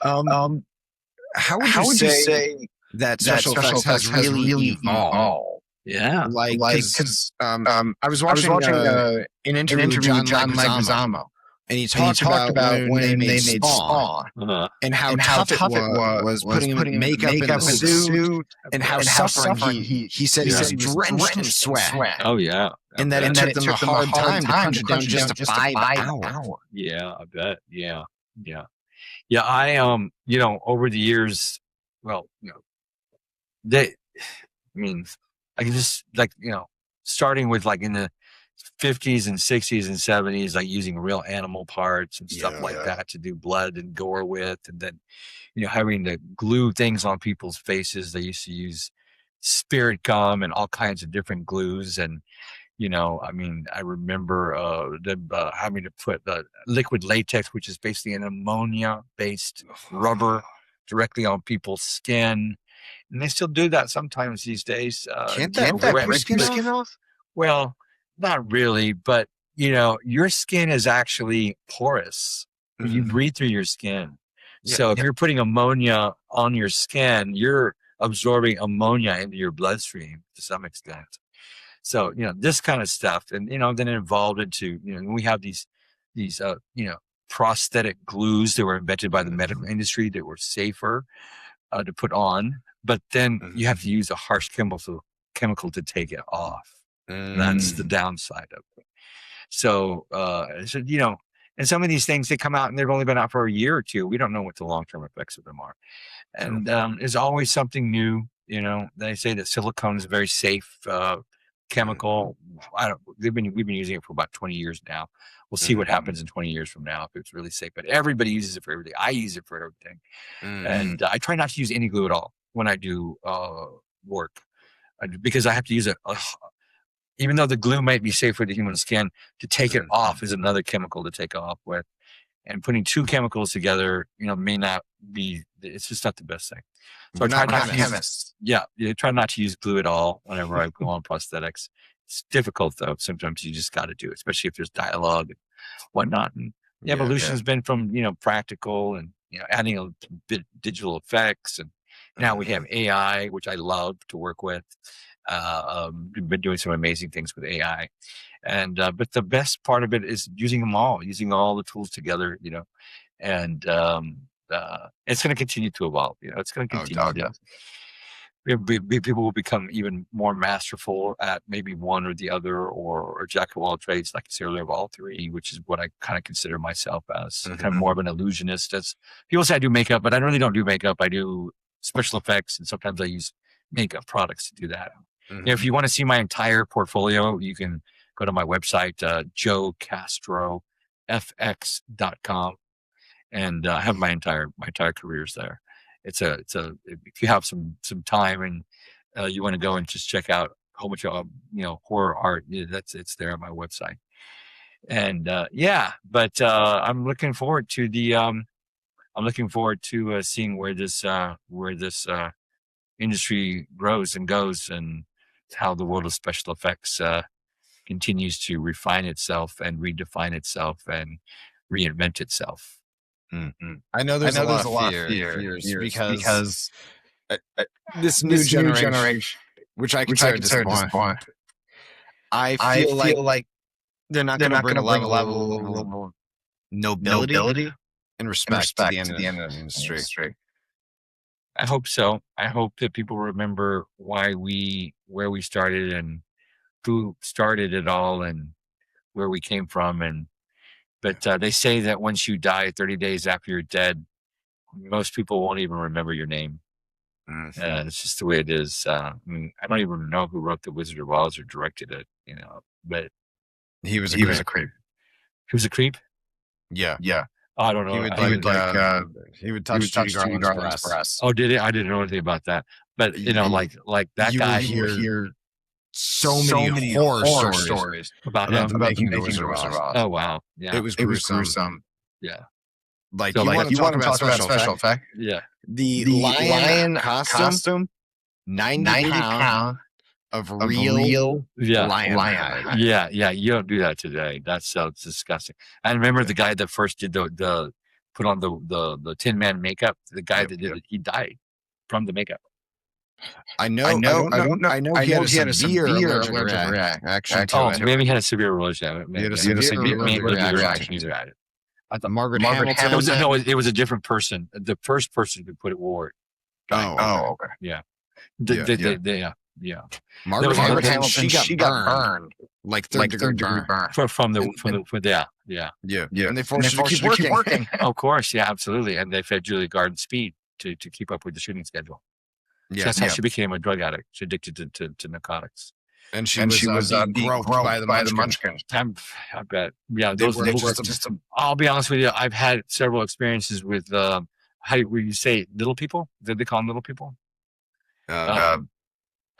How would you say that special effects has really evolved? Yeah, because I was watching an interview with John Leguizamo. And he talked about when they made Spawn and how tough it was putting him in makeup in a suit and how suffering he said he was drenched in sweat. Oh, yeah. And that it took them a hard time to punch it down just to 5 hours. Yeah, I bet. Yeah. I, over the years, I can just starting with in the 50s and 60s and 70s, using real animal parts and stuff like that to do blood and gore with, and then having to glue things on people's faces. They used to use spirit gum and all kinds of different glues, and I remember having to put liquid latex, which is basically an ammonia based rubber, directly on people's skin, and they still do that sometimes these days. Can't that rip skin off? Well, not really, but your skin is actually porous. You breathe through your skin. So if you're putting ammonia on your skin, you're absorbing ammonia into your bloodstream to some extent. So, this kind of stuff. And, then it evolved into, we have these prosthetic glues that were invented by the medical industry that were safer to put on. but then you have to use a harsh chemical to take it off. That's the downside of it. So, and some of these things, they come out and they've only been out for a year or two. We don't know what the long-term effects of them are. And there's always something new. They say that silicone is a very safe chemical. We've been using it for about 20 years now. We'll see what happens in 20 years from now if it's really safe. But everybody uses it for everything. I use it for everything. And I try not to use any glue at all when I do work, because I have to use it. Even though the glue might be safe for the human skin, to take it off is another chemical to take off with. And putting two chemicals together, may not be, it's just not the best thing. So I try not to use, try not to use glue at all whenever I go on prosthetics. It's difficult though. Sometimes you just got to do it, especially if there's dialogue and whatnot. And the evolution has been from, practical and, adding a bit digital effects. And now we have AI, which I love to work with. We've been doing some amazing things with AI, and but the best part of it is using all the tools together, and it's going to continue to evolve. It's going to continue. People will become even more masterful at maybe one or the other, or jack of all trades, like I said earlier, of all three, which is what I kind of consider myself as, kind of more of an illusionist. As people say, I do makeup, but I really don't do makeup. I do special effects, and sometimes I use makeup products to do that. If you want to see my entire portfolio, you can go to my website, joecastro.fx.com, and have my entire careers there. It's if you have some time and you want to go and just check out a whole bunch of horror art, it's there on my website. And but I'm looking forward to seeing where this industry grows and goes, and how the world of special effects continues to refine itself and redefine itself and reinvent itself. I know there's a lot of fears because this new generation, which I consider disappointing, I feel like they're not going to bring a level of nobility and respect to the end of the industry. I hope so. I hope that people remember where we started and who started it all and where we came from. But they say that once you die 30 days after you're dead, most people won't even remember your name. It's just the way it is. I don't even know who wrote The Wizard of Oz or directed it, but he was a creep. He was a creep? Yeah. I don't know. He would touch Judy Garland's breast. Oh, did he? I didn't know anything about that. But like that guy. You would hear so many horror stories about him making The Wizard of Oz. Oh wow, yeah, it was gruesome. Yeah, like you want to talk about special effect? Yeah, the lion costume, 90 pounds of real lion. Yeah. You don't do that today. That's disgusting. I remember the guy that first did the put on the Tin Man makeup. The guy that did it, he died from the makeup. I know. He had a severe allergic reaction to it. Maybe he had a severe allergic reaction. I thought Margaret Hamilton. It was a different person. The first person who put it wore it. Oh, okay. Yeah. Yeah. Margaret Hamilton, she got burned like third degree burn from the yeah. And they forced her to keep working. Of course, yeah, absolutely. And they fed Julia Garden speed to keep up with the shooting schedule. Yeah, that's how she became a drug addict. She addicted to narcotics. And she was groped by the Munchkins. I bet. Yeah, I'll be honest with you. I've had several experiences with how do you say little people? Did they call them little people? How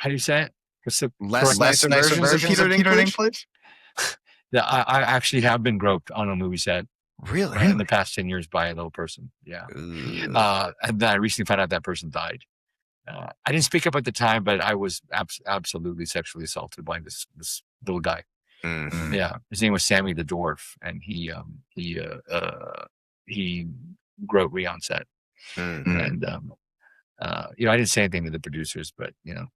do you say it? What's the less versions of Peter Dinklage? Yeah, I actually have been groped on a movie set. Really? In the past 10 years by a little person. Yeah. And then I recently found out that person died. I didn't speak up at the time, but I was absolutely sexually assaulted by this little guy. Mm-hmm. Yeah, his name was Sammy the Dwarf, and he groped me on set. Mm-hmm. And I didn't say anything to the producers, but I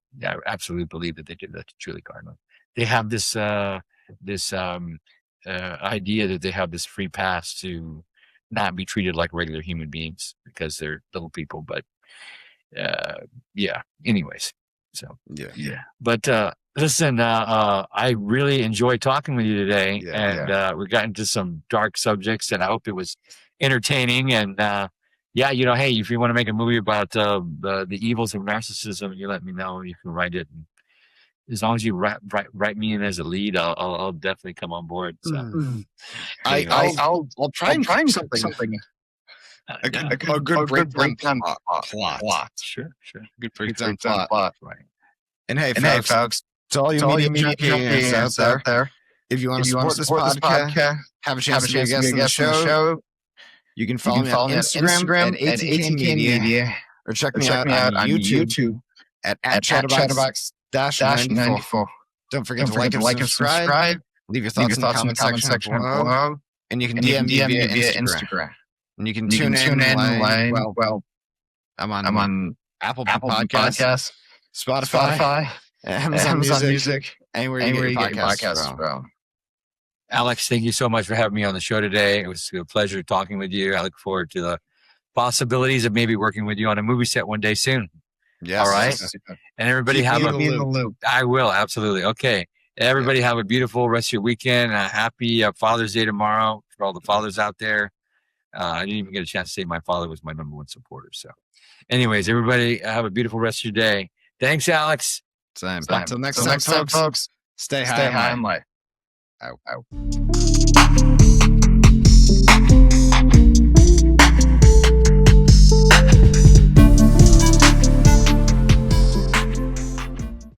absolutely believe that they did that to Julie Garland. They have this idea that they have this free pass to not be treated like regular human beings because they're little people, but yeah. Anyways, so Yeah. but listen, I really enjoyed talking with you today, and we got into some dark subjects, and I hope it was entertaining. And hey, if you want to make a movie about the evils of narcissism, you let me know. You can write it. And as long as you write me in as a lead, I'll definitely come on board. So I'll try and find something. A good breakdown plot. Sure. Good breakdown plot. Right. And hey, folks, to all you media junkies out there, if you want to support this podcast, have a chance to be a guest on the show, you can follow me on Instagram at ATK Media, or check me out on YouTube at Chatterbox-94. Don't forget to like and subscribe. Leave your thoughts in the comment section below. And you can DM me via Instagram. And you can tune in live. Well, I'm on Apple Podcasts, Spotify, Amazon Music, anywhere you get your podcasts from. Alex, thank you so much for having me on the show today. It was a pleasure talking with you. I look forward to the possibilities of maybe working with you on a movie set one day soon. Yes. All right. And everybody have a loop. I will, absolutely. Okay. Everybody have a beautiful rest of your weekend. A happy Father's Day tomorrow for all the fathers out there. I didn't even get a chance to say my father was my number one supporter. So anyways, everybody have a beautiful rest of your day. Thanks, Alex. Same. Until next time, folks. Stay high and light. Ow.